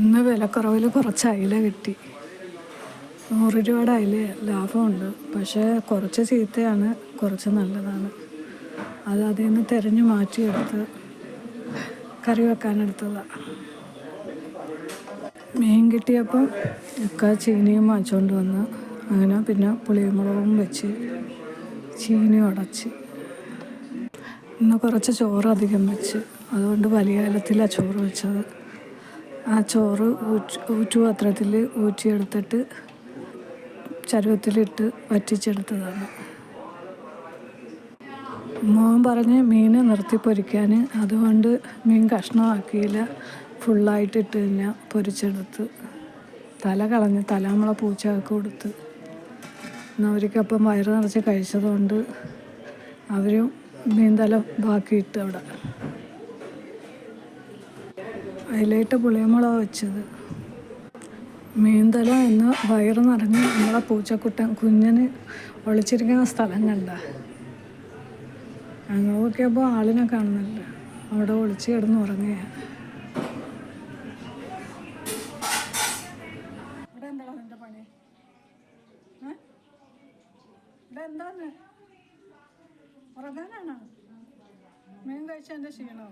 ഇന്ന് വിലക്കുറവിൽ കുറച്ച് അയില കിട്ടി. 100 രൂപയുടെ അയില ലാഭമുണ്ട്. പക്ഷേ കുറച്ച് ചീത്തയാണ്, കുറച്ച് നല്ലതാണ്. അത് അതിൽ നിന്ന് തിരഞ്ഞു മാറ്റിയെടുത്ത് കറി വെക്കാനെടുത്തതാണ്. മീൻ കിട്ടിയപ്പോൾ ഒക്കെ ചീനിയും വാങ്ങിച്ചുകൊണ്ട് വന്ന് അങ്ങനെ പിന്നെ പുളിമുളകും വെച്ച് ചീനി ഉടച്ച്. ഇന്ന് കുറച്ച് ചോറ് അധികം വെച്ച്, അതുകൊണ്ട് വലിയ കലത്തിലാണ് ചോറ് വെച്ചത്. ആ ചോറ് ഊറ്റുപാത്രത്തിൽ ഊറ്റിയെടുത്തിട്ട് ചരുവത്തിലിട്ട് വറ്റിച്ചെടുത്തതാണ്. മോൻ പറഞ്ഞ് മീൻ നിർത്തി പൊരിക്കാൻ, അതുകൊണ്ട് മീൻ കഷ്ണമാക്കിയില്ല, ഫുള്ളായിട്ട് ഇട്ട് തന്നെ പൊരിച്ചെടുത്ത്. തല കളഞ്ഞ് തല നമ്മളെ പൂച്ചയൊക്കെ കൊടുത്ത്. അവർക്കപ്പം വയറ് നിറച്ച് കഴിച്ചതുകൊണ്ട് അവരും മീൻ തല ബാക്കിയിട്ട് അവിടെ. അതിലായിട്ട് പുളിമുളക് വെച്ചത്. മീൻതല എന്ന് വയറ് നിറഞ്ഞ് നമ്മളെ പൂച്ചക്കുട്ടൻ കുഞ്ഞിന് ഒളിച്ചിരിക്കുന്ന സ്ഥലം കണ്ട. ഞങ്ങൾ നോക്കിയപ്പോൾ ആളിനെ കാണുന്നില്ല, അവിടെ ഒളിച്ച് കിടന്ന് ഉറങ്ങുകയാണ്. ഇവിടെ എന്താണ് നിൻ്റെ പണി? ഇവിടെ എന്താണ്? ഉറങ്ങാനാണോ? മീൻ കഴിച്ചതിൻ്റെ ക്ഷീണമോ?